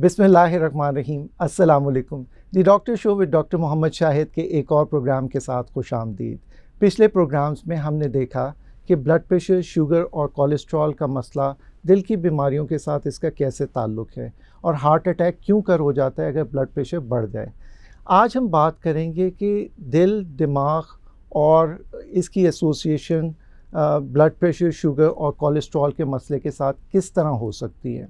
बिस्मिल्लाहिर्रहमानिर्रहीम। अस्सलाम वालेकुम। The doctor show with doctor Mohammad Shahid के एक और प्रोग्राम के साथ खुश आमदीद। पिछले प्रोग्राम्स में हमने देखा कि ब्लड प्रेशर, शुगर और कोलेस्ट्रॉल का मसला दिल की बीमारियों के साथ इसका कैसे ताल्लुक़ है और हार्ट अटैक क्यों कर हो जाता है अगर ब्लड प्रेशर बढ़ जाए। आज हम बात करेंगे कि दिल, दिमाग और इसकी एसोसिएशन ब्लड प्रेशर, शुगर और कोलेस्ट्रॉल के मसले के साथ किस तरह हो सकती है,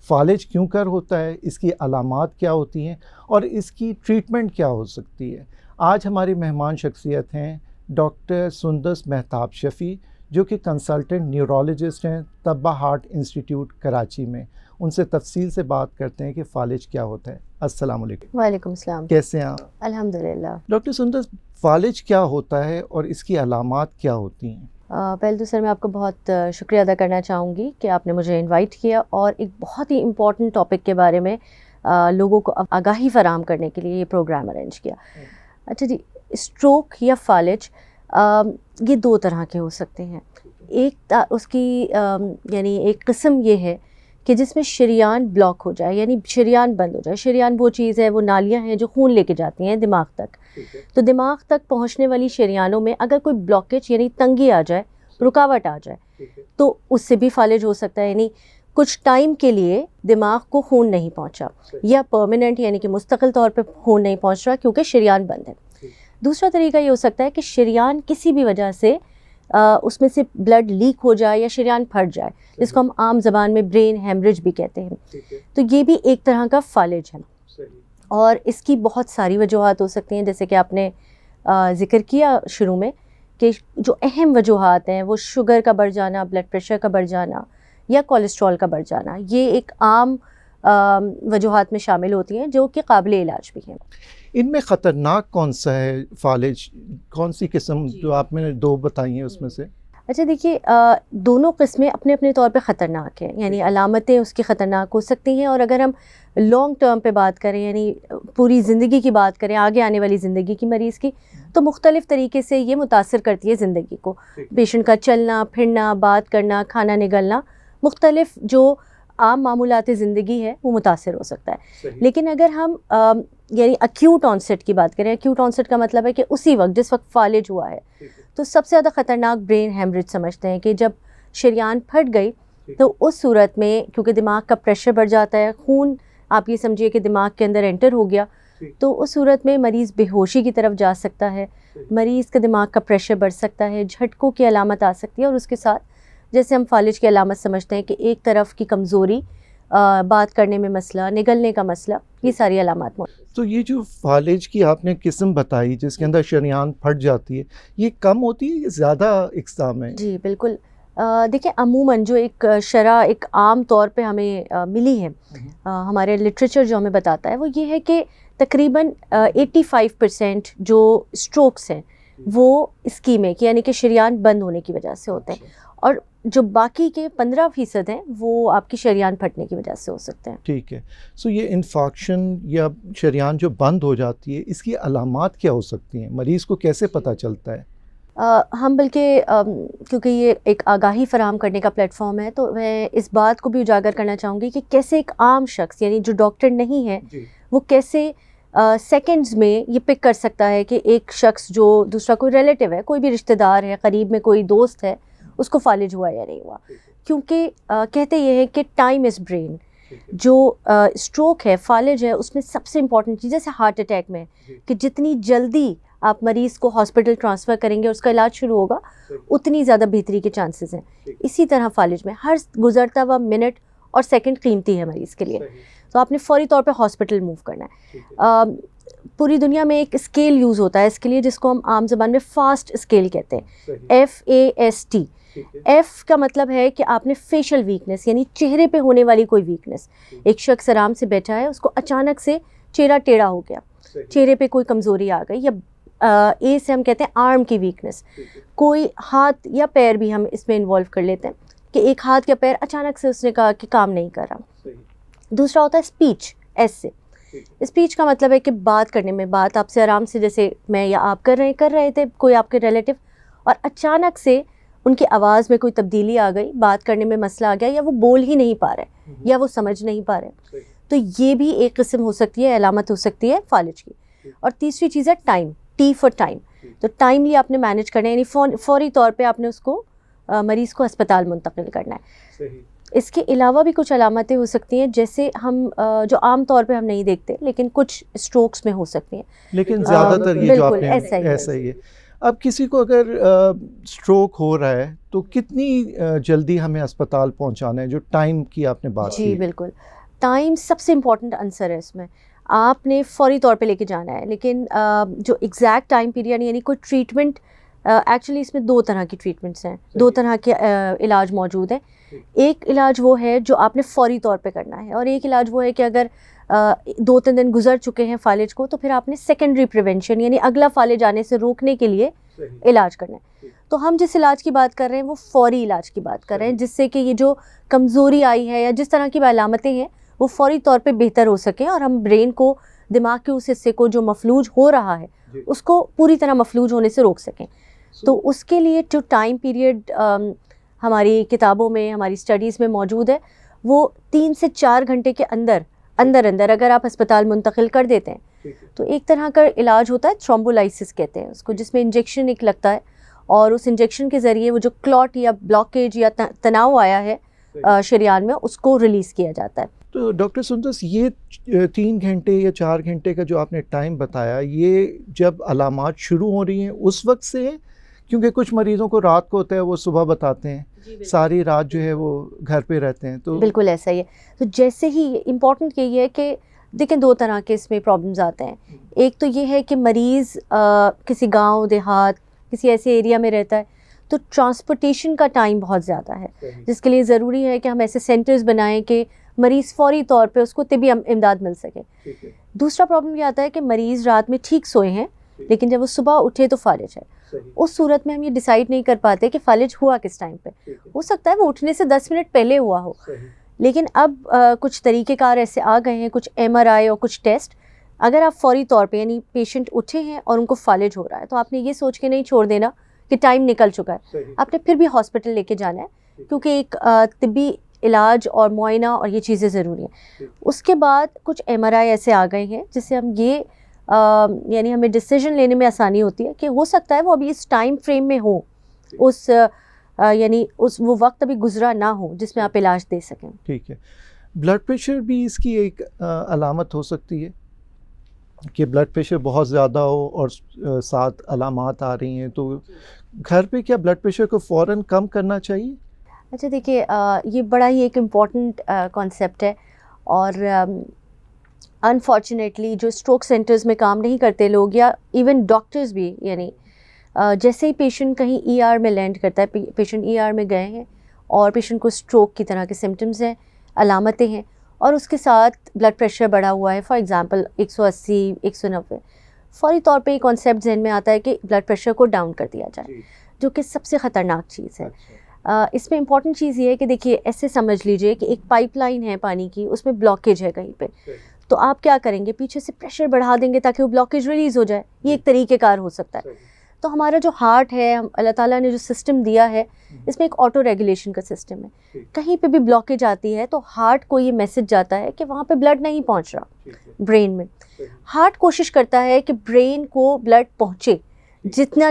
फालिज क्यों कर होता है, इसकी अलामात क्या होती हैं और इसकी ट्रीटमेंट क्या हो सकती है। आज हमारी मेहमान शख्सियत हैं डॉक्टर सुंदस मेहताब शफ़ी, जो कि कंसल्टेंट न्यूरोलॉजिस्ट हैं तब्बा हार्ट इंस्टीट्यूट कराची में। उनसे तफसील से बात करते हैं कि फालिज क्या होता है। अस्सलाम वालेकुम। वालेकुम सलाम। कैसे हैं आप? अल्हम्दुलिल्लाह। डॉक्टर सुंदस, फालिज क्या होता है और इसकी अलामात क्या होती हैं? पहले तो सर मैं आपको बहुत शुक्रिया अदा करना चाहूँगी कि आपने मुझे इनवाइट किया और एक बहुत ही इम्पॉर्टेंट टॉपिक के बारे में लोगों को आगाही फराहम करने के लिए ये प्रोग्राम अरेंज किया। अच्छा जी, स्ट्रोक या फालिज ये दो तरह के हो सकते हैं। एक उसकी यानी एक किस्म ये है कि जिसमें शरीयान ब्लॉक हो जाए, यानी शरीयान बंद हो जाए। शरीयान वो चीज़ है, वो नालियाँ हैं जो खून लेके जाती हैं दिमाग तक। तो दिमाग तक पहुंचने वाली शरीयानों में अगर कोई ब्लॉकेज यानी तंगी आ जाए, रुकावट आ जाए, तो उससे भी फालिज हो सकता है। यानी कुछ टाइम के लिए दिमाग को खून नहीं पहुंचा, या परमानेंट यानी कि मुस्तकिल तौर पे खून नहीं पहुंच रहा क्योंकि शरीयान बंद है। दूसरा तरीका ये हो सकता है कि शरीयान किसी भी वजह से उसमें से ब्लड लीक हो जाए या शरीयान फट जाए, जिसको हम आम ज़बान में ब्रेन हेमरेज भी कहते हैं। तो ये भी एक तरह का फालिज है और इसकी बहुत सारी वजूहात हो सकती हैं। जैसे कि आपने ज़िक्र किया शुरू में कि जो अहम वजूहात हैं वो शुगर का बढ़ जाना, ब्लड प्रेशर का बढ़ जाना या कोलेस्ट्रॉल का बढ़ जाना, ये एक आम वजूहात में शामिल होती हैं जो कि काबिल इलाज भी हैं। इनमें ख़तरनाक कौन सा है फालिज, कौन सी किस्म जो आपने दो बताई हैं उसमें से? अच्छा देखिए, दोनों किस्में अपने अपने तौर पे ख़तरनाक हैं, यानी अलामतें उसकी ख़तरनाक हो सकती हैं। और अगर हम लॉन्ग टर्म पे बात करें, यानी पूरी ज़िंदगी की बात करें, आगे आने वाली ज़िंदगी की मरीज़ की, तो मुख्तलिफ़ तरीके से ये मुतासर करती है ज़िंदगी को। पेशेंट का चलना फिरना, बात करना, खाना निगलना, मुख्तलिफ़ जो आम मामूलात ज़िंदगी है वो मुतासर हो सकता है। लेकिन अगर हम यानी अक्यूट ऑनसेट की बात करें, अक्यूट ऑनसेट का मतलब है कि उसी वक्त जिस वक्त फालिज हुआ है, तो सबसे ज़्यादा ख़तरनाक ब्रेन हेमरेज समझते हैं कि जब शरीयान फट गई तो उस सूरत में क्योंकि दिमाग का प्रेशर बढ़ जाता है, खून आप ये समझिए कि दिमाग के अंदर एंटर हो गया, तो उस सूरत में मरीज़ बेहोशी की तरफ जा सकता है, मरीज़ का दिमाग का प्रेशर बढ़ सकता है, झटकों की अलामत आ सकती है और उसके साथ जैसे हम फालिज की अलामत समझते हैं कि एक तरफ की कमज़ोरी, बात करने में मसला, निगलने का मसला, ये सारी अलामत मौजूद। तो ये जो फालिज की आपने किस्म बताई जिसके अंदर शरीयान फट जाती है, ये कम होती है या ज़्यादा इक़साम है? जी बिल्कुल। देखिए, अमूमन जो एक शरह एक आम तौर पे हमें मिली है, हमारे लिटरेचर जो हमें बताता है वो ये है कि तकरीबन 85% जो स्ट्रोक्स हैं वो इस्कीमिक यानी कि शरीयान बंद होने की वजह से होते हैं, और जो बाकी के 15% हैं वो आपकी शरीयान फटने की वजह से हो सकते हैं। ठीक है। सो ये इन्फेक्शन या शरीयान जो बंद हो जाती है, इसकी अलामात क्या हो सकती हैं? मरीज़ को कैसे पता चलता है? हम बल्कि क्योंकि ये एक आगाही फराहम करने का प्लेटफॉर्म है, तो मैं इस बात को भी उजागर करना चाहूँगी कि कैसे एक आम शख्स यानी जो डॉक्टर नहीं है वो कैसे सेकंड्स में ये पिक कर सकता है कि एक शख्स जो दूसरा कोई रिलेटिव है, कोई भी रिश्तेदार है, करीब में कोई दोस्त है, उसको फालिज हुआ या नहीं हुआ। क्योंकि कहते ये हैं कि टाइम इज़ ब्रेन। जो स्ट्रोक है, फालिज है, उसमें सबसे इम्पॉर्टेंट चीज़ जैसे हार्ट अटैक में कि जितनी जल्दी आप मरीज़ को हॉस्पिटल ट्रांसफ़र करेंगे, उसका इलाज शुरू होगा, उतनी ज़्यादा बेहतरी के चांसेस हैं। इसी तरह फालिज में हर गुज़रता हुआ मिनट और सेकंड कीमती है मरीज़ के लिए, तो आपने फ़ौरी तौर पे हॉस्पिटल मूव करना है। पूरी दुनिया में एक स्केल यूज़ होता है इसके लिए जिसको हम आम ज़बान में फास्ट स्केल कहते हैं, FAST। F का मतलब है कि आपने फेशियल वीकनेस यानी चेहरे पे होने वाली कोई वीकनेस, एक शख्स आराम से बैठा है, उसको अचानक से चेहरा टेढ़ा हो गया, चेहरे पे कोई कमज़ोरी आ गई, या A से हम कहते हैं आर्म की वीकनेस, कोई हाथ या पैर भी हम इसमें इन्वॉल्व कर लेते हैं कि एक हाथ या पैर अचानक से उसने कहा कि काम नहीं कर रहा। दूसरा होता है स्पीच, S से। स्पीच का मतलब है कि बात करने में, बात आपसे आराम से जैसे मैं या आप कर रहे थे, कोई आपके रिलेटिव, और अचानक से उनकी आवाज़ में कोई तब्दीली आ गई, बात करने में मसला आ गया, या वो बोल ही नहीं पा रहे या वो समझ नहीं पा रहे, तो ये भी एक किस्म हो सकती है, अलामत हो सकती है फालिज की। और तीसरी चीज़ है टाइम, टी फॉर टाइम। तो टाइमली आपने मैनेज करना है, यानी फौरी तौर पे आपने उसको मरीज़ को अस्पताल मुंतकिल करना है। सही। इसके अलावा भी कुछ अलामतें हो सकती हैं, जैसे हम जो आम तौर पे हम नहीं देखते लेकिन कुछ स्ट्रोक्स में हो सकती हैं। लेकिन ज़्यादातर ये जो बिल्कुल आपने ऐसा ही है। अब किसी को अगर स्ट्रोक हो रहा है तो कितनी जल्दी हमें अस्पताल पहुंचाना है, जो टाइम की आपने बात की? जी बिल्कुल, टाइम सबसे इम्पॉर्टेंट आंसर है इसमें। आपने फौरी तौर पे लेके जाना है, लेकिन जो एग्जैक्ट टाइम पीरियड यानी कोई ट्रीटमेंट, एक्चुअली इसमें दो तरह की ट्रीटमेंट्स हैं, दो तरह के इलाज मौजूद हैं। एक इलाज वो है जो आपने फौरी तौर पे करना है, और एक इलाज वो है कि अगर 2-3 दिन गुजर चुके हैं फालिज को, तो फिर आपने सेकेंडरी प्रिवेंशन यानी अगला फालिज आने से रोकने के लिए इलाज करना है। तो हम जिस इलाज की बात कर रहे हैं वो फौरी इलाज की बात कर रहे हैं, जिससे कि ये जो कमज़ोरी आई है या जिस तरह की अलामतें हैं वो फौरी तौर पे बेहतर हो सकें, और हम ब्रेन को, दिमाग के उस हिस्से को जो मफलूज हो रहा है उसको पूरी तरह मफलूज होने से रोक सकें। तो उसके लिए जो टाइम पीरियड हमारी किताबों में, हमारी स्टडीज़ में मौजूद है, वो 3 से 4 घंटे के अंदर अगर आप अस्पताल मुंतकिल कर देते हैं तो एक तरह का इलाज होता है, थ्रोम्बोलाइसिस कहते हैं उसको, जिसमें इंजेक्शन एक लगता है और उस इंजेक्शन के ज़रिए वो जो क्लॉट या ब्लॉकेज या तनाव आया है शरीयान में, उसको रिलीज़ किया जाता है। तो डॉक्टर सुंदस, ये 3 घंटे या 4 घंटे का जो आपने टाइम बताया, ये जब अलामात शुरू हो रही हैं उस वक्त से है? क्योंकि कुछ मरीज़ों को रात को होता है, वो सुबह बताते हैं, सारी रात जो है वो घर पे रहते हैं। तो बिल्कुल ऐसा ही है। तो जैसे ही इम्पॉर्टेंट यही है कि देखें, दो तरह के इसमें प्रॉब्लम्स आते हैं। एक तो ये है कि मरीज़ किसी गांव देहात, किसी ऐसे एरिया में रहता है, तो ट्रांसपोर्टेशन का टाइम बहुत ज़्यादा है, जिसके लिए ज़रूरी है कि हम ऐसे सेंटर्स बनाएं कि मरीज़ फ़ौरी तौर पे उसको तिबी इमदाद मिल सके। दूसरा प्रॉब्लम ये आता है कि मरीज़ रात में ठीक सोए हैं, लेकिन जब वो सुबह उठे तो फालिज है। उस सूरत में हम ये डिसाइड नहीं कर पाते कि फालिज हुआ किस टाइम पे। हो सकता है वो उठने से 10 मिनट पहले हुआ हो, लेकिन अब कुछ तरीक़ेकार ऐसे आ गए हैं, कुछ MRI और कुछ टेस्ट, अगर आप फौरी तौर पे, यानी पेशेंट उठे हैं और उनको फालिज हो रहा है, तो आपने ये सोच के नहीं छोड़ देना कि टाइम निकल चुका है, आपने फिर भी हॉस्पिटल लेके जाना है, क्योंकि एक तिब्बी इलाज और मुआयना और ये चीज़ें ज़रूरी हैं। उसके बाद कुछ MRI ऐसे आ गए हैं जिससे हम ये यानी हमें डिसीजन लेने में आसानी होती है कि हो सकता है वो अभी इस टाइम फ्रेम में हो, उस यानी उस वो वक्त अभी गुजरा ना हो जिसमें आप इलाज दे सकें। ठीक है। ब्लड प्रेशर भी इसकी एक अलामत हो सकती है कि ब्लड प्रेशर बहुत ज़्यादा हो और साथ अलामात आ रही हैं, तो घर पे क्या ब्लड प्रेशर को फ़ौरन कम करना चाहिए? अच्छा देखिए, ये बड़ा ही एक इम्पॉर्टेंट कॉन्सेप्ट है, और अनफॉर्चुनेटली जो स्ट्रोक सेंटर्स में काम नहीं करते लोग, या इवन डॉक्टर्स भी, यानी जैसे ही पेशेंट कहीं ER में लैंड करता है, पेशेंट ER में गए हैं और पेशेंट को स्ट्रोक की तरह के सिम्टम्स हैं, अलामतें हैं, और उसके साथ ब्लड प्रेशर बढ़ा हुआ है, फॉर एग्ज़ाम्पल 180, 190, फ़ौरी तौर पे ये कॉन्सेप्ट जहन में आता है कि ब्लड प्रेशर को डाउन कर दिया जाए, जो कि सबसे ख़तरनाक चीज़ है। इसमें इम्पॉर्टेंट चीज़ ये है कि देखिए, ऐसे समझ लीजिए कि एक पाइपलाइन है पानी की, उसमें ब्लॉकेज है कहीं पे, तो आप क्या करेंगे, पीछे से प्रेशर बढ़ा देंगे ताकि वो ब्लॉकेज रिलीज़ हो जाए। ये एक तरीक़ेकार हो सकता है। तो हमारा जो हार्ट है, अल्लाह ताला ने जो सिस्टम दिया है, इसमें एक ऑटो रेगुलेशन का सिस्टम है। कहीं पे भी ब्लॉकेज आती है तो हार्ट को ये मैसेज जाता है कि वहाँ पे ब्लड नहीं पहुँच रहा ब्रेन में। हार्ट कोशिश करता है कि ब्रेन को ब्लड पहुँचे जितना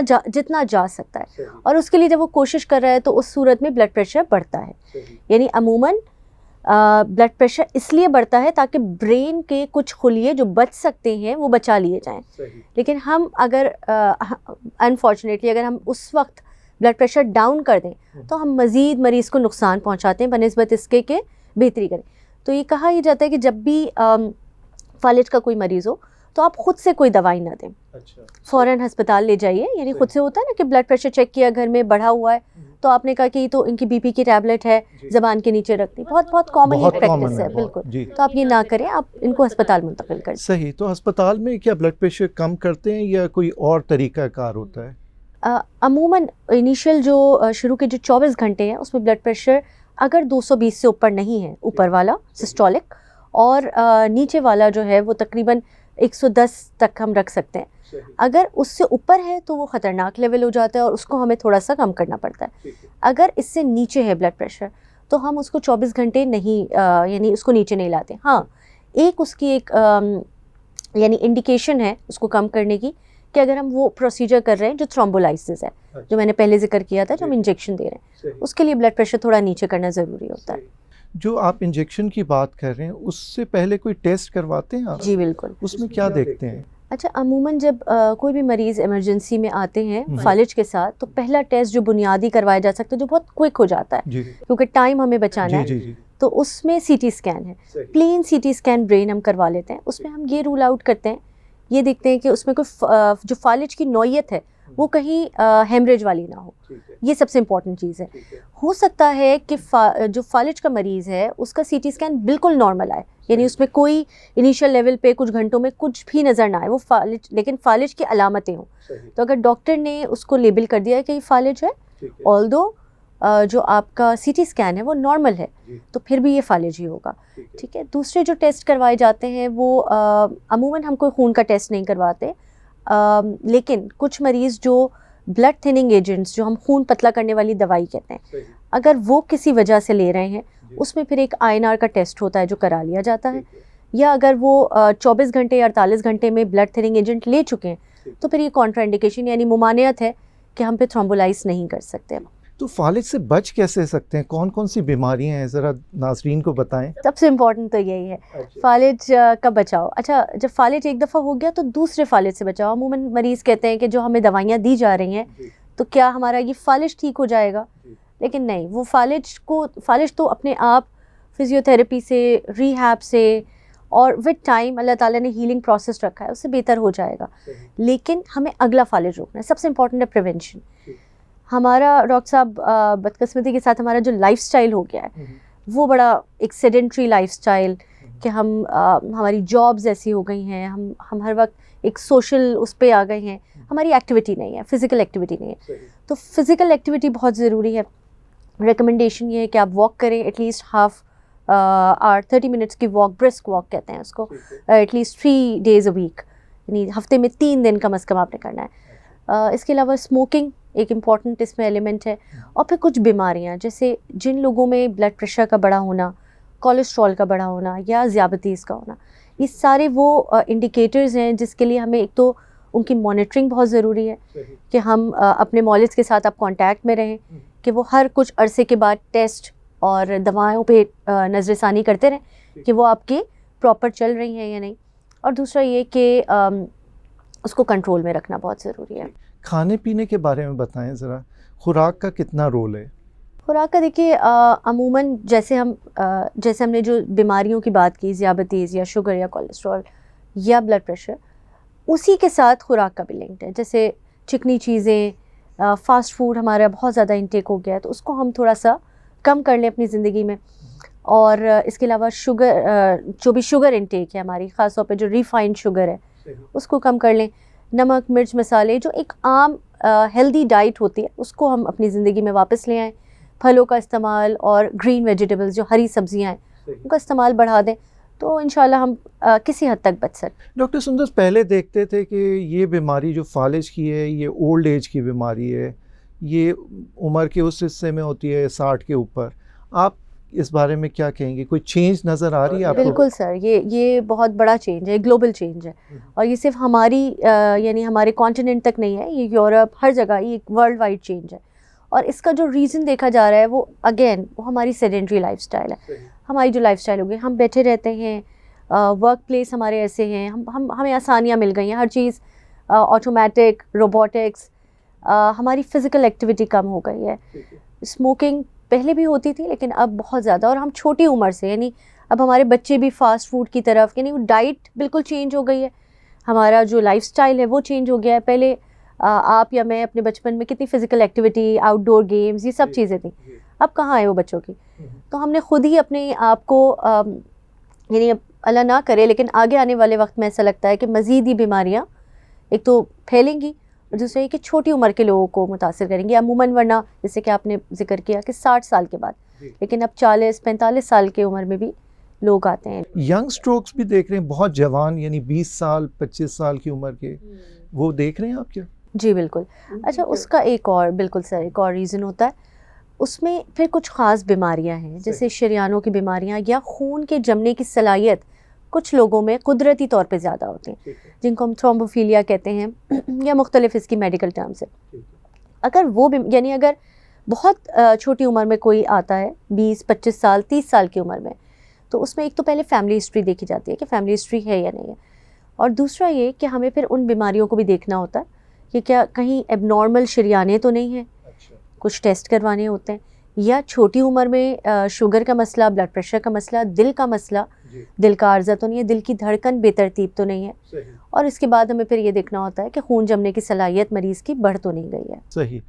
जा सकता है, और उसके लिए जब वो कोशिश कर रहा है तो उस सूरत में ब्लड प्रेशर बढ़ता है। यानी अमूमन ब्लड प्रेशर इसलिए बढ़ता है ताकि ब्रेन के कुछ खुलिये जो बच सकते हैं वो बचा लिए जाएं। लेकिन हम अगर अनफॉर्चुनेटली अगर हम उस वक्त ब्लड प्रेशर डाउन कर दें तो हम मज़ीद मरीज़ को नुकसान पहुंचाते हैं बनिस्बत इसके के बेहतरी करें। तो ये कहा यह जाता है कि जब भी फालिज का कोई मरीज़ हो तो आप ख़ुद से कोई दवाई ना दें, फ़ौरन हस्पताल ले जाइए। यानी खुद से होता है ना कि ब्लड प्रेशर चेक किया घर में, बढ़ा हुआ है, तो आपने कहा कि तो इनकी BP की टैबलेट है, ज़बान के नीचे रख दी, बहुत कॉमन प्रैक्टिस है। बिल्कुल, तो आप ये ना करें, आप इनको अस्पताल मुंतकिल करें। सही। तो अस्पताल में क्या ब्लड प्रेशर कम करते हैं या कोई और तरीका कार होता है? अमूमन इनिशियल जो शुरू के जो 24 घंटे हैं उसमें ब्लड प्रेशर अगर 220 से ऊपर नहीं है, ऊपर वाला सिस्टोलिक, और नीचे वाला जो है वो तकरीबन 110 तक हम रख सकते हैं। अगर उससे ऊपर है तो वो ख़तरनाक लेवल हो जाता है और उसको हमें थोड़ा सा कम करना पड़ता है। अगर इससे नीचे है ब्लड प्रेशर तो हम उसको 24 घंटे नहीं यानी उसको नीचे नहीं लाते। हाँ, एक उसकी एक यानी इंडिकेशन है उसको कम करने की कि अगर हम वो प्रोसीजर कर रहे हैं जो थ्रोम्बोलाइसिस है, जो मैंने पहले जिक्र किया था, जो हम इंजेक्शन दे रहे हैं, उसके लिए ब्लड प्रेशर थोड़ा नीचे करना ज़रूरी होता है। जो आप इंजेक्शन की बात कर रहे हैं उससे पहले कोई टेस्ट करवाते हैं आप? जी बिल्कुल। उसमें क्या देखते हैं? अच्छा, अमूमन जब कोई भी मरीज़ इमरजेंसी में आते हैं फालिज के साथ, तो पहला टेस्ट जो बुनियादी करवाया जा सकता है, जो बहुत क्विक हो जाता है क्योंकि टाइम हमें बचाना है, तो उसमें सीटी स्कैन है। प्लेन सीटी स्कैन ब्रेन हम करवा लेते हैं। उसमें हम ये रूल आउट करते हैं, ये देखते हैं कि उसमें कोई जो फालिज की नौयत है वो कहीं हेमरेज वाली ना हो। ये सबसे इम्पॉर्टेंट चीज़ है। हो सकता है कि जो फालिज का मरीज़ है उसका सीटी स्कैन बिल्कुल नॉर्मल आए, यानी उसमें कोई इनिशियल लेवल पे कुछ घंटों में कुछ भी नज़र ना आए, वो फालिज, लेकिन फालिज की अलामतें हों। तो अगर डॉक्टर ने उसको लेबल कर दिया है कि ये फालिज है, ऑल्दो जो आपका सीटी स्कैन है वो नॉर्मल है, तो फिर भी ये फालिज ही होगा। ठीक है। दूसरे जो टेस्ट करवाए जाते हैं वो अमूमन हम कोई खून का टेस्ट नहीं करवाते, लेकिन कुछ मरीज़ जो ब्लड थिनिंग एजेंट्स, जो हम खून पतला करने वाली दवाई कहते हैं, अगर वो किसी वजह से ले रहे हैं, उसमें फिर एक INR का टेस्ट होता है जो करा लिया जाता है। या अगर वो 24 घंटे या 48 घंटे में ब्लड थिनिंग एजेंट ले चुके हैं, तो फिर ये कॉन्ट्राइंडिकेशन यानी मुमानियत है कि हम पे थ्रोम्बोलाइज नहीं कर सकते। तो फालिज से बच कैसे सकते हैं? कौन कौन सी बीमारियां हैं, ज़रा नाज़रीन को बताएं। सबसे इम्पोर्टेंट तो यही है, फालिज का बचाव। अच्छा, जब फालिज एक दफ़ा हो गया तो दूसरे फालिज से बचाओ। अमूमन मरीज़ कहते हैं कि जो हमें दवाइयाँ दी जा रही हैं, तो क्या हमारा ये फालिज ठीक हो जाएगा? लेकिन नहीं, वो फालिज तो अपने आप फिजियोथेरेपी से, रिहैब से और विद टाइम अल्लाह ताला ने हीलिंग प्रोसेस रखा है, उससे बेहतर हो जाएगा। लेकिन हमें अगला फालिज रोकना है। सबसे इम्पोर्टेंट है प्रिवेंशन। हमारा डॉक्टर साहब बदकिस्मती के साथ हमारा जो लाइफस्टाइल हो गया है वो बड़ा एक सेडेंट्री लाइफस्टाइल, कि हमारी जॉब्स ऐसी हो गई हैं, हम हर वक्त एक सोशल उस पे आ गए हैं, हमारी एक्टिविटी नहीं है, फ़िज़िकल एक्टिविटी नहीं है। तो फ़िज़िकल एक्टिविटी बहुत ज़रूरी है। रिकमेंडेशन ये है कि आप वॉक करें, एटलीस्ट हाफ आवर 30 मिनट्स की वॉक, ब्रिस्क वॉक कहते हैं उसको, एटलीस्ट 3 डेज़ अ वीक, यानी हफ्ते में 3 दिन कम अज़ कम आपने करना है। इसके अलावा स्मोकिंग एक इम्पॉर्टेंट इसमें एलिमेंट है। और फिर कुछ बीमारियां, जैसे जिन लोगों में ब्लड प्रेशर का बढ़ा होना, कोलेस्ट्रॉल का बढ़ा होना या ज़ियाबतीस का होना, ये सारे वो इंडिकेटर्स हैं जिसके लिए हमें एक तो उनकी मॉनिटरिंग बहुत ज़रूरी है कि हम अपने मॉलिज के साथ आप कांटेक्ट में रहें, कि वो हर कुछ अरसे के बाद टेस्ट और दवाओं पे नज़रसानी करते रहें कि वो आपके प्रॉपर चल रही हैं या नहीं। और दूसरा ये कि उसको कंट्रोल में रखना बहुत ज़रूरी है। खाने पीने के बारे में बताएं ज़रा, खुराक का कितना रोल है? खुराक का देखिए, अमूमन जैसे हमने जो बीमारियों की बात की, ज़ियाबतीस या शुगर या कोलेस्ट्रॉल या ब्लड प्रेशर, उसी के साथ खुराक का भी लिंक्ड है। जैसे चिकनी चीज़ें, फ़ास्ट फूड हमारा बहुत ज़्यादा इंटेक हो गया है, तो उसको हम थोड़ा सा कम कर लें अपनी ज़िंदगी में। और इसके अलावा शुगर, जो भी शुगर इंटेक है हमारी, ख़ास तौर पे जो रिफाइंड शुगर है, उसको कम कर लें। नमक, मिर्च, मसाले, जो एक आम हेल्दी डाइट होती है, उसको हम अपनी ज़िंदगी में वापस ले आएँ। फलों का इस्तेमाल और ग्रीन वेजिटेबल्स, जो हरी सब्जियां हैं, उनका इस्तेमाल बढ़ा दें, तो इंशाल्लाह हम किसी हद तक बच सकते। डॉक्टर सुंदर, पहले देखते थे कि ये बीमारी जो फालिज की है, ये ओल्ड एज की बीमारी है, ये उम्र के उस हिस्से में होती है 60 के ऊपर। आप इस बारे में क्या कहेंगे? कोई चेंज नज़र आ रही है आपको? बिल्कुल सर, ये बहुत बड़ा चेंज है, ग्लोबल चेंज है। और ये सिर्फ हमारी यानी हमारे कॉन्टिनेंट तक नहीं है, ये यूरोप, हर जगह ये एक वर्ल्ड वाइड चेंज है। और इसका जो रीज़न देखा जा रहा है वो हमारी सेडेंट्री लाइफस्टाइल है। हमारी जो लाइफस्टाइल हो गई, हम बैठे रहते हैं, वर्क प्लेस हमारे ऐसे हैं, हमें आसानियाँ मिल गई हैं, हर चीज़ ऑटोमेटिक, रोबोटिक्स, हमारी फ़िज़िकल एक्टिविटी कम हो गई है। स्मोकिंग पहले भी होती थी, लेकिन अब बहुत ज़्यादा, और हम छोटी उम्र से, यानी अब हमारे बच्चे भी फ़ास्ट फूड की तरफ, यानी वो डाइट बिल्कुल चेंज हो गई है, हमारा जो लाइफस्टाइल है वो चेंज हो गया है। पहले आप या मैं अपने बचपन में कितनी फ़िज़िकल एक्टिविटी, आउटडोर गेम्स, ये सब चीज़ें थी, अब कहाँ है वो बच्चों की। तो हमने खुद ही अपने आप को, यानी अल्लाह ना करे, लेकिन आगे आने वाले वक्त में ऐसा लगता है कि मज़ीद ही बीमारियाँ एक तो फैलेंगी, और दूसरा ये कि छोटी उम्र के लोगों को मुतासिर करेंगी अमूमन। वरना जैसे कि आपने जिक्र किया कि 60 साल के बाद, लेकिन अब 40-45 साल की उम्र में भी लोग आते हैं। यंग स्ट्रोक्स भी देख रहे हैं, बहुत जवान, यानी 20 साल 25 साल की उम्र के, वो देख रहे हैं आप क्या? जी बिल्कुल। अच्छा, उसका एक और, बिल्कुल सर, एक और रीज़न होता है उसमें। फिर कुछ ख़ास बीमारियां हैं, जैसे शरियानों की बीमारियां या खून के जमने की सलाहियत कुछ लोगों में कुदरती तौर पे ज़्यादा होते हैं, जिनको हम थ्रोम्बोफीलिया कहते हैं या मुख्तलिफ इसकी मेडिकल टर्म्स है। अगर वो यानी अगर बहुत छोटी उम्र में कोई आता है 20-25 साल 30 साल की उम्र में, तो उसमें एक तो पहले फैमिली हिस्ट्री देखी जाती है कि फैमिली हिस्ट्री है या नहीं है, और दूसरा ये कि हमें फिर उन बीमारियों को भी देखना होता है कि क्या कहीं एबनॉर्मल शरियाने तो नहीं है, कुछ टेस्ट करवाने होते हैं, या छोटी उम्र में शुगर का मसला, ब्लड प्रेशर का मसला, दिल का मसला, दिल का आर्जा तो नहीं है, दिल की धड़कन बेतरतीब तो नहीं है, और इसके बाद हमें फिर ये देखना होता है कि खून जमने की सलाहियत मरीज़ की बढ़ तो नहीं गई है। सही।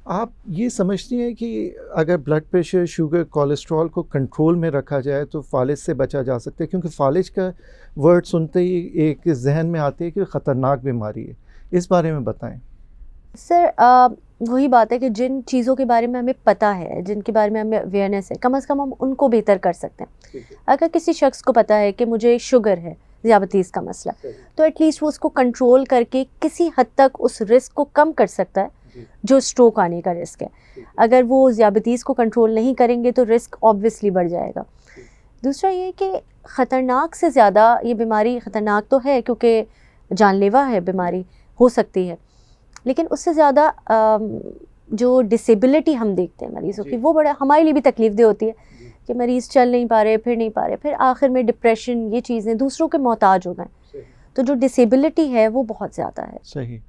आप ये समझती हैं कि अगर ब्लड प्रेशर, शुगर, कोलेस्ट्रॉल को कंट्रोल में रखा जाए तो फालिज से बचा जा सकता है? क्योंकि फालिज का वर्ड सुनते ही एक जहन में आती है कि ख़तरनाक बीमारी है, इस बारे में बताएं। सर वही बात है कि जिन चीज़ों के बारे में हमें पता है, जिनके बारे में हमें अवेयरनेस है, कम से कम हम उनको बेहतर कर सकते हैं। अगर किसी शख्स को पता है कि मुझे शुगर है, ज़ियाबतीस का मसला, तो एटलीस्ट वो उसको कंट्रोल करके किसी हद तक उस रिस्क को कम कर सकता है जो स्ट्रोक आने का रिस्क है। अगर वो ज़ियाबतीस को कंट्रोल नहीं करेंगे तो रिस्क ऑब्वियसली बढ़ जाएगा। दूसरा ये कि ख़तरनाक से ज़्यादा ये बीमारी ख़तरनाक तो है क्योंकि जानलेवा है, बीमारी हो सकती है, लेकिन उससे ज़्यादा जो डिसेबिलिटी हम देखते हैं मरीज़ों की, वो बड़ा हमारे लिए भी तकलीफ़देह होती है कि मरीज़ चल नहीं पा रहे, फिर नहीं पा रहे, फिर आखिर में डिप्रेशन, ये चीज़ें दूसरों के मोहताज हो गए, तो जो डिसेबिलिटी है वो बहुत ज़्यादा है। सही।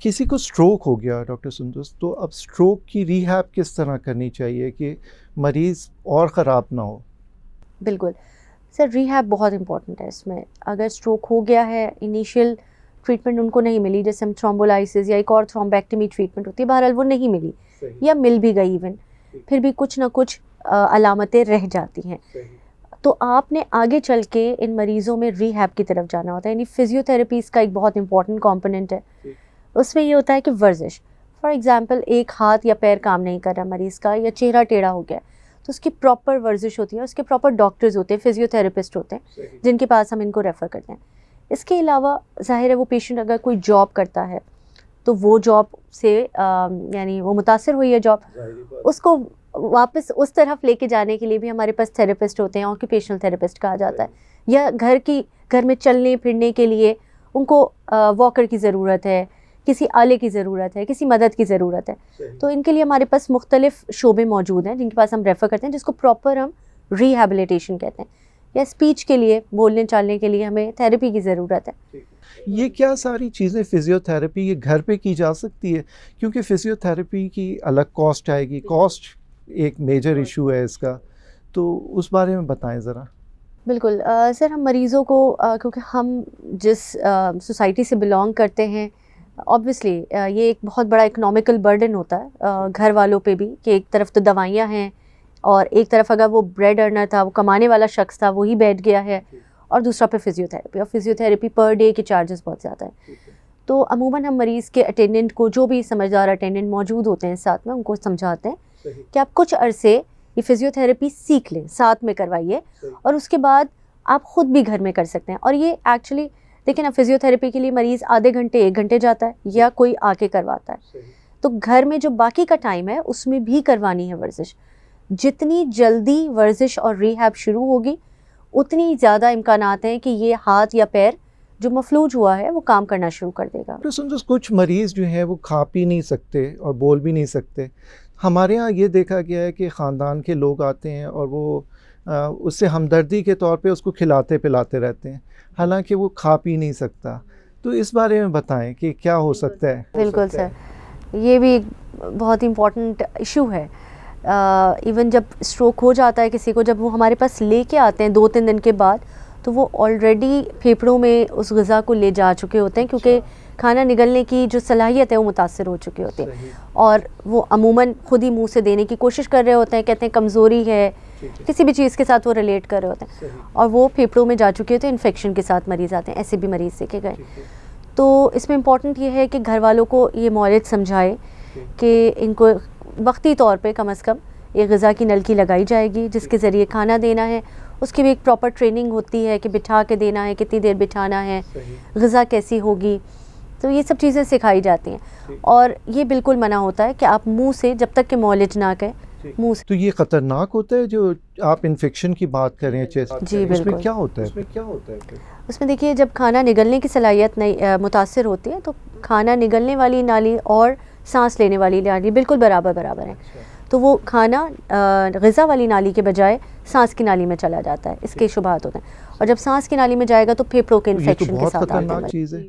किसी को स्ट्रोक हो गया डॉक्टर सुंदस, तो अब स्ट्रोक की रिहैब किस तरह करनी चाहिए कि मरीज़ और ख़राब ना हो? बिल्कुल सर, रिहैब बहुत इंपॉर्टेंट है इसमें। अगर स्ट्रोक हो गया है, इनिशियल ट्रीटमेंट उनको नहीं मिली, जैसे हम थ्रोम्बोलाइसिस या एक और थ्रोम्बेक्टमी ट्रीटमेंट होती है, बहरहाल वो नहीं मिली या मिल भी गई इवन, फिर भी कुछ ना कुछ अलामतें रह जाती हैं, तो आपने आगे चल के इन मरीज़ों में रिहैब की तरफ जाना होता है। यानी फिजियोथेरेपी इसका एक बहुत इंपॉर्टेंट कॉम्पोनेंट है। उसमें ये होता है कि वर्जिश, फॉर एग्जांपल एक हाथ या पैर काम नहीं कर रहा मरीज़ का, या चेहरा टेढ़ा हो गया, तो उसकी प्रॉपर वर्जिश होती है, उसके प्रॉपर डॉक्टर्स होते हैं, फिजियोथेरेपिस्ट होते हैं जिनके पास हम इनको रेफ़र करते हैं। इसके अलावा ज़ाहिर है वो पेशेंट अगर कोई जॉब करता है तो वो जॉब से यानी वो मुतासिर हुई है जॉब, उसको वापस उस तरफ लेके जाने के लिए भी हमारे पास थेरेपिस्ट होते हैं, ऑक्यूपेशनल थेरेपिस्ट कहा जाता है, या घर में चलने फिरने के लिए उनको वॉकर की ज़रूरत है, किसी आले की ज़रूरत है, किसी मदद की ज़रूरत है, तो इनके लिए हमारे पास मुख्तलिफ शोबे मौजूद हैं जिनके पास हम रेफ़र करते हैं, जिसको प्रॉपर हम रिहैबिलिटेशन कहते हैं। या स्पीच के लिए, बोलने चालने के लिए हमें थेरेपी की ज़रूरत है। ये क्या सारी चीज़ें फ़िज़ियोथेरेपी ये घर पे की जा सकती है? क्योंकि फ़िज़ियोथेरेपी की अलग कॉस्ट आएगी, कॉस्ट एक मेजर इशू है इसका, तो उस बारे में बताएं ज़रा। बिल्कुल सर, हम मरीज़ों को क्योंकि हम जिस सोसाइटी से बिलोंग करते हैं, ऑब्वियसली ये एक बहुत बड़ा इकोनॉमिकल बर्डन होता है घर वालों पे भी, कि एक तरफ तो दवाइयाँ हैं और एक तरफ अगर वो ब्रेड अर्नर था, वो कमाने वाला शख्स था, वही बैठ गया है, और दूसरा पे फिजियोथेरेपी, और फिजियोथेरेपी पर डे के चार्जेस बहुत ज़्यादा हैं। तो अमूमन हम मरीज़ के अटेंडेंट को, जो भी समझदार अटेंडेंट मौजूद होते हैं साथ में, उनको समझाते हैं कि आप कुछ अरसे ये फिजियोथेरेपी सीख लें, साथ में करवाइए, और उसके बाद आप ख़ुद भी घर में कर सकते हैं। और ये एक्चुअली देखिए ना, फिजियोथेरेपी के लिए मरीज़ आधे घंटे 1 घंटे जाता है, या कोई आके करवाता है, तो घर में जो बाकी का टाइम है उसमें भी करवानी है वर्जिश। जितनी जल्दी वर्जिश और रिहैब शुरू होगी, उतनी ज़्यादा इम्कानात हैं कि ये हाथ या पैर जो मफलूज हुआ है वो काम करना शुरू कर देगा। तो समझो कुछ मरीज़ जो हैं वो खा पी नहीं सकते और बोल भी नहीं सकते। हमारे यहाँ ये देखा गया है कि ख़ानदान के लोग आते हैं और वो उससे हमदर्दी के तौर पे उसको खिलाते पिलाते रहते हैं, हालांकि वो खा पी नहीं सकता। तो इस बारे में बताएं कि क्या हो सकता है? बिल्कुल सर, ये भी एक बहुत इम्पॉर्टेंट इशू है। इवन जब स्ट्रोक हो जाता है किसी को, जब वो हमारे पास लेके आते हैं 2-3 दिन के बाद, तो वो ऑलरेडी फेफड़ों में उस ग़िज़ा को ले जा चुके होते हैं, क्योंकि खाना निगलने की जो सलाहियत है वो मुतासर हो चुकी होती है, और वो अमूमन ख़ुद ही मुंह से देने की कोशिश कर रहे होते हैं, कहते हैं कमज़ोरी है, किसी भी चीज़ के साथ वो रिलेट कर रहे होते हैं, और वो फेफड़ों में जा चुके होते हैं, इन्फेक्शन के साथ मरीज़ आते हैं, ऐसे भी मरीज़ देखे गए। तो इसमें इम्पॉर्टेंट ये है कि घर वालों को ये मौलिद समझाए कि इनको वक्ती तौर पे कम से कम एक ग़िज़ा की नलकी लगाई जाएगी जिसके ज़रिए खाना देना है। उसकी भी एक प्रॉपर ट्रेनिंग होती है कि बिठा के देना है, कितनी देर बिठाना है, ग़िज़ा कैसी होगी, तो ये सब चीज़ें सिखाई जाती हैं। और ये बिल्कुल मना होता है कि आप मुंह से जब तक कि मौलिज ना कहें मुंह से। तो ये खतरनाक होता है जो आप इन्फेक्शन की बात कर रहे हैं चेस्ट, जी बिल्कुल। उसमें क्या होता है? उसमें क्या होता है फिर? उसमें देखिए जब खाना निगलने की सलाहियत नहीं मुतासिर होती है तो खाना निगलने वाली नाली और सांस लेने वाली नाली बिल्कुल बराबर बराबर है। तो वो खाना ग़िज़ा वाली नाली के बजाय सांस की नाली में चला जाता है, इसके शुबहात होते हैं। और जब सांस की नाली में जाएगा तो फेफड़ों के ये तो इन्फेक्शन के बहुत साथ आते खतरनाक हैं। चीज़ है।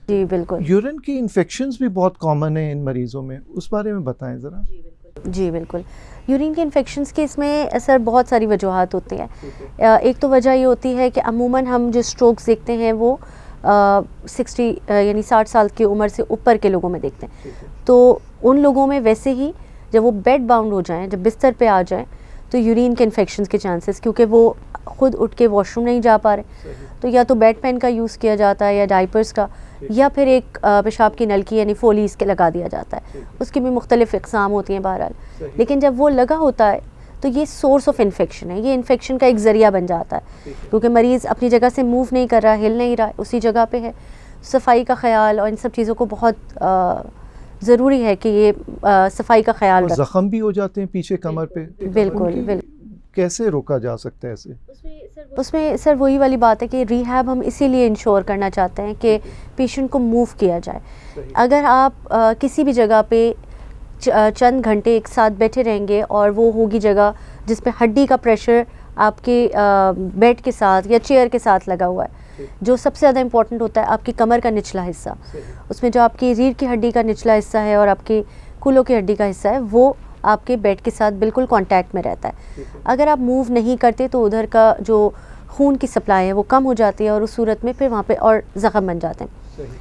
जी बिल्कुल। यूरिन की इन्फेक्शंस भी बहुत कॉमन है इन मरीजों में, उस बारे में बताएं ज़रा। जी बिल्कुल। यूरिन के इन्फेक्शंस के इसमें असर बहुत सारी वजूहात होती हैं। एक तो वजह ये होती है कि अमूमन हम जो स्ट्रोक्स देखते हैं वो 60 यानी 60 साल की उम्र से ऊपर के लोगों में देखते हैं। तो उन लोगों में वैसे ही जब वो बेड बाउंड हो जाएं, जब बिस्तर पे आ जाएं, तो यूरिन के इन्फेक्शंस के चांसेस, क्योंकि वो खुद उठ के वॉशरूम नहीं जा पा रहे, तो या तो बेड पेन का यूज़ किया जाता है या डाइपर्स का, या फिर एक पेशाब की नलकी यानी फोलीज के लगा दिया जाता है। उसकी भी मुख्तलिफ इक़साम होती हैं बहरहाल। लेकिन जब वो लगा होता है तो ये सोर्स ऑफ इन्फेक्शन है, ये इन्फेक्शन का एक ज़रिया बन जाता है, क्योंकि मरीज़ अपनी जगह से मूव नहीं कर रहा, हिल नहीं रहा, उसी जगह पे है। सफाई का ख्याल और इन सब चीज़ों को बहुत ज़रूरी है कि ये सफाई का ख्याल रखें। ज़ख्म भी हो जाते हैं पीछे कमर पे, बिल्कुल बिल्कुल। कैसे रोका जा सकता है ऐसे? उसमें सर वही वाली बात है कि रिहैब हम इसीलिए इंश्योर करना चाहते हैं कि पेशेंट को मूव किया जाए। अगर आप किसी भी जगह पे चंद घंटे एक साथ बैठे रहेंगे और वो होगी जगह जिसमें हड्डी का प्रेशर आपके बेड के साथ या चेयर के साथ लगा हुआ है, जो सबसे ज़्यादा इंपॉर्टेंट होता है आपकी कमर का निचला हिस्सा, उसमें जो आपकी रीढ़ की हड्डी का निचला हिस्सा है और आपकी कूल्हों की हड्डी का हिस्सा है, वो आपके बेड के साथ बिल्कुल कांटेक्ट में रहता है। अगर आप मूव नहीं करते तो उधर का जो खून की सप्लाई है वो कम हो जाती है और उस सूरत में फिर वहाँ पे और ज़ख्म बन जाते हैं।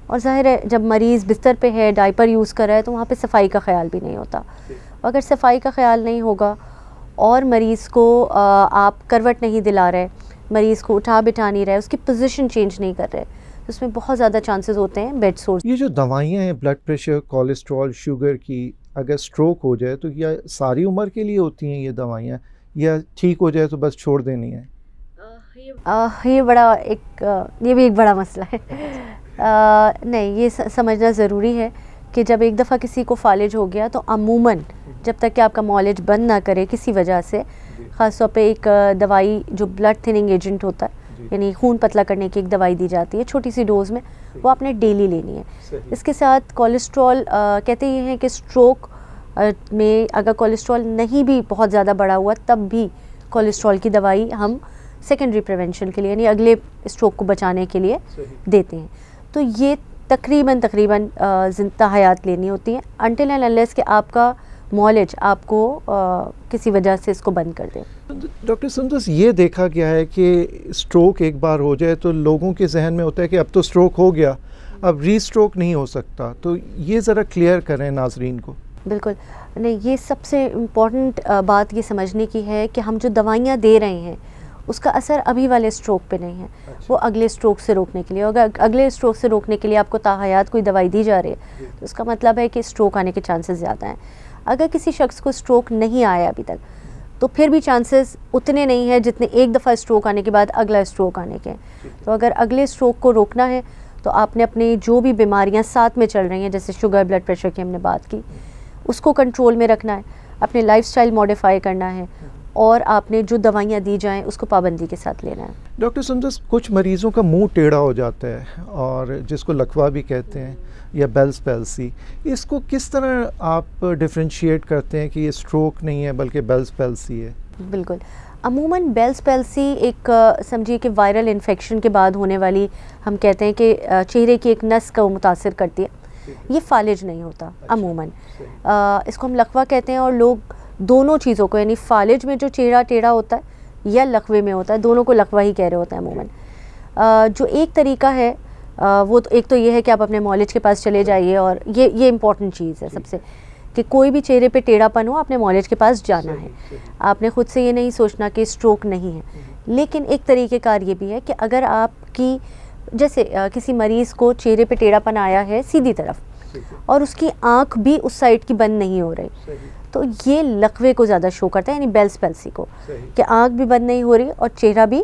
और जाहिर है जब मरीज़ बिस्तर पे है, डाइपर यूज़ कर रहा है, तो वहाँ पे सफाई का ख्याल भी नहीं होता। अगर सफाई का ख्याल नहीं होगा और मरीज़ को आप करवट नहीं दिला रहे, मरीज़ को उठा बिठा नहीं रहे, उसकी पोजीशन चेंज नहीं कर रहे, तो उसमें बहुत ज़्यादा चांसेस होते हैं बेड सोर्स। ये जो दवाइयाँ हैं ब्लड प्रेशर, कोलेस्ट्रॉल, शुगर की, अगर स्ट्रोक हो जाए तो क्या सारी उम्र के लिए होती हैं ये दवाइयाँ, या ठीक हो जाए तो बस छोड़ देनी है? ये बड़ा ये भी एक बड़ा मसला है। नहीं, ये समझना ज़रूरी है कि जब एक दफ़ा किसी को फालिज हो गया तो अमूमन जब तक कि आपका मौलिज बंद ना करे किसी वजह से, ख़ास तौर पे एक दवाई जो ब्लड थिनिंग एजेंट होता है, यानी खून पतला करने की एक दवाई दी जाती है छोटी सी डोज़ में, वो आपने डेली लेनी है। इसके साथ कोलेस्ट्रॉल, कहते ये हैं कि स्ट्रोक में अगर कोलेस्ट्रॉल नहीं भी बहुत ज़्यादा बढ़ा हुआ तब भी कोलेस्ट्रॉल की दवाई हम सेकेंडरी प्रिवेंशन के लिए यानी अगले स्ट्रोक को बचाने के लिए देते हैं। तो ये तकरीबन ज़िंदा हयात लेनी होती है अनटिल एंड अनलेस कि आपका मौलिज आपको किसी वजह से इसको बंद कर दे। डॉक्टर सुंदस, ये देखा गया है कि स्ट्रोक एक बार हो जाए तो लोगों के जहन में होता है कि अब तो स्ट्रोक हो गया, अब रीस्ट्रोक नहीं हो सकता, तो ये ज़रा क्लियर करें नाजरीन को। बिल्कुल नहीं, ये सबसे इम्पॉर्टेंट बात ये समझने की है कि हम जो दवाइयाँ दे रहे हैं उसका असर अभी वाले स्ट्रोक पे नहीं है, वो अगले स्ट्रोक से रोकने के लिए। अगर अगले स्ट्रोक से रोकने के लिए आपको ताहयात कोई दवाई दी जा रही है तो उसका मतलब है कि स्ट्रोक आने के चांसेस ज़्यादा हैं। अगर किसी शख्स को स्ट्रोक नहीं आया अभी तक तो फिर भी चांसेस उतने नहीं हैं जितने एक दफ़ा स्ट्रोक आने के बाद अगला स्ट्रोक आने के। तो अगर अगले स्ट्रोक को रोकना है तो आपने अपनी जो भी बीमारियां साथ में चल रही हैं, जैसे शुगर, ब्लड प्रेशर की हमने बात की, उसको कंट्रोल में रखना है, अपने लाइफस्टाइल मॉडिफाई करना है और आपने जो दवाइयाँ दी जाएं उसको पाबंदी के साथ लेना है। डॉक्टर सुंदस, कुछ मरीज़ों का मुंह टेढ़ा हो जाता है और जिसको लकवा भी कहते हैं या बेल्स पैल्सी, इसको किस तरह आप डिफरेंशिएट करते हैं कि ये स्ट्रोक नहीं है बल्कि बेल्स पैल्सी है? बिल्कुल, अमूमन बेल्स पैल्सी एक समझिए कि वायरल इन्फेक्शन के बाद होने वाली, हम कहते हैं कि चेहरे की एक नस को मुतासिर करती है, ये फालिज नहीं होता अमूमन। इसको हम लकवा कहते हैं और लोग दोनों चीज़ों को, यानी फालिज में जो चेहरा टेढ़ा होता है या लकवे में होता है, दोनों को लकवा ही कह रहे होते हैं अमूमन। जो एक तरीका है वो तो एक तो ये है कि आप अपने मौलिज के पास चले जाइए, और ये इम्पॉर्टेंट चीज़ है सबसे, कि कोई भी चेहरे पे टेढ़ापन हो आपने मौलिज के पास जाना है। आपने ख़ुद से ये नहीं सोचना कि स्ट्रोक नहीं है। लेकिन एक तरीक़ेकार ये भी है कि अगर आपकी जैसे किसी मरीज़ को चेहरे पे टेढ़ापन आया है सीधी तरफ और उसकी आँख भी उस साइड की बंद नहीं हो रही, तो ये लकवे को ज़्यादा शो करता है, यानी बेल्स पैल्सी को, कि आँख भी बंद नहीं हो रही और चेहरा भी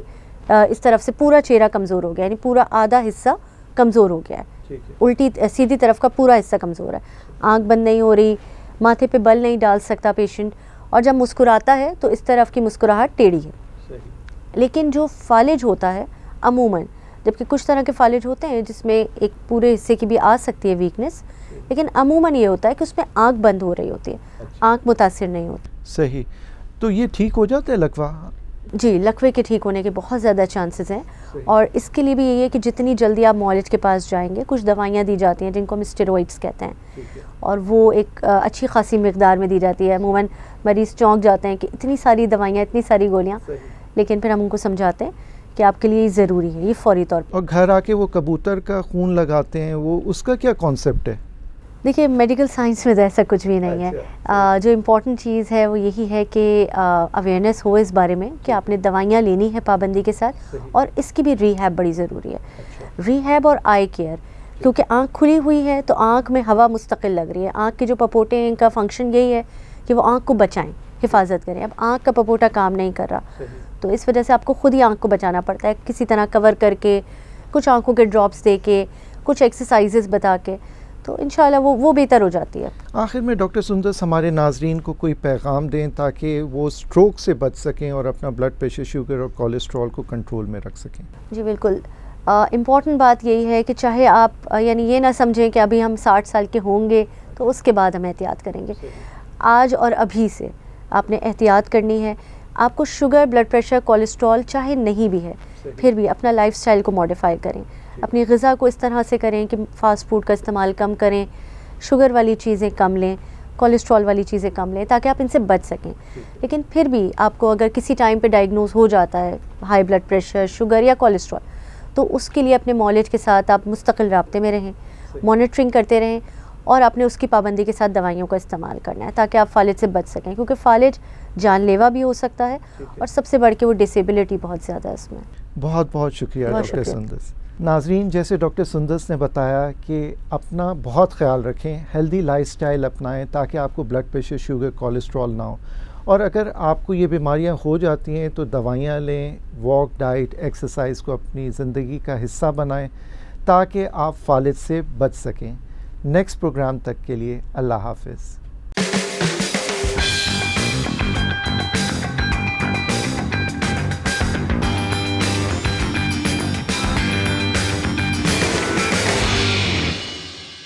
इस तरफ से पूरा चेहरा कमज़ोर हो गया, यानी पूरा आधा हिस्सा कमज़ोर हो गया है, उल्टी सीधी तरफ का पूरा हिस्सा कमज़ोर है, आँख बंद नहीं हो रही, माथे पे बल नहीं डाल सकता पेशेंट, और जब मुस्कुराता है तो इस तरफ की मुस्कुराहट टेढ़ी है। लेकिन जो फालिज होता है अमूमन, जबकि कुछ तरह के फालिज होते हैं जिसमें एक पूरे हिस्से की भी आ सकती है वीकनेस, लेकिन अमूमन ये होता है कि उसमें आँख बंद हो रही होती है, आँख मुतासिर नहीं होती। सही। तो ये ठीक हो जाता है लकवा? जी, लकवे के ठीक होने के बहुत ज़्यादा चांसेस हैं, और इसके लिए भी यही है कि जितनी जल्दी आप मौलिज के पास जाएंगे, कुछ दवाइयाँ दी जाती हैं जिनको हम स्टेरॉइड्स कहते हैं, और वो एक अच्छी खासी मिकदार में दी जाती है। अमूमन मरीज़ चौंक जाते हैं कि इतनी सारी दवाइयाँ, इतनी सारी गोलियाँ, लेकिन फिर हम उनको समझाते हैं कि आपके लिए ये ज़रूरी है, ये फ़ौरी तौर पर। और घर आके वो कबूतर का खून लगाते हैं, वो उसका क्या कॉन्सेप्ट है? देखिए, मेडिकल साइंस में तो ऐसा कुछ भी नहीं है। जो इम्पॉर्टेंट चीज़ है वो यही है कि अवेयरनेस हो इस बारे में कि आपने दवाइयाँ लेनी है पाबंदी के साथ, और इसकी भी रीहैब बड़ी ज़रूरी है। रीहैब और आई केयर, क्योंकि आँख खुली हुई है तो आँख में हवा मुस्तकिल लग रही है। आँख के जो पपोटे हैं, इनका फंक्शन यही है कि वो आँख को बचाएं, हिफाजत करें। अब आँख का पपोटा काम नहीं कर रहा, तो इस वजह से आपको खुद ही आँख को बचाना पड़ता है, किसी तरह कवर करके, कुछ आँखों के ड्रॉप्स दे के, कुछ एक्सरसाइजेस बता के, तो इंशाल्लाह वो बेहतर हो जाती है। आखिर में डॉक्टर सुंदस हमारे नाजरीन को कोई पैगाम दें ताकि वो स्ट्रोक से बच सकें और अपना ब्लड प्रेशर, शुगर और कोलेस्ट्रॉल को कंट्रोल में रख सकें। जी बिल्कुल, इम्पॉर्टेंट बात यही है कि चाहे आप यानी ये ना समझें कि अभी हम 60 साल के होंगे तो उसके बाद हम एहतियात करेंगे। आज और अभी से आपने एहतियात करनी है। आपको शुगर, ब्लड प्रेशर, कोलेस्ट्रॉल चाहे नहीं भी है, फिर भी अपना लाइफस्टाइल को मॉडिफाई करें। अपनी ग़िज़ा को इस तरह से करें कि फ़ास्ट फूड का इस्तेमाल कम करें, शुगर वाली चीज़ें कम लें, कोलेस्ट्रॉल वाली चीज़ें कम लें, ताकि आप इनसे बच सकें। लेकिन फिर भी आपको अगर किसी टाइम पे डायग्नोज हो जाता है हाई ब्लड प्रेशर, शुगर या कोलेस्ट्रॉल, तो उसके लिए अपने मौलिज के साथ आप मुस्तकिल राब्ते में रहें, मॉनिटरिंग करते रहें, और आपने उसकी पाबंदी के साथ दवाइयों का इस्तेमाल करना है ताकि आप फालिज से बच सकें, क्योंकि फालिज जानलेवा भी हो सकता है, और सबसे बढ़ के वो डिसेबिलिटी बहुत ज़्यादा है उसमें। बहुत बहुत शुक्रिया डॉक्टर सुंदस। नाजरीन, जैसे डॉक्टर सुंदस ने बताया कि अपना बहुत ख्याल रखें, हेल्दी लाइफस्टाइल अपनाएं ताकि आपको ब्लड प्रेशर, शुगर, कोलेस्ट्रॉल ना हो, और अगर आपको ये बीमारियां हो जाती हैं तो दवाइयां लें, वॉक, डाइट, एक्सरसाइज को अपनी ज़िंदगी का हिस्सा बनाएं ताकि आप फालिज से बच सकें। नेक्स्ट प्रोग्राम तक के लिए अल्लाह हाफ़िज़।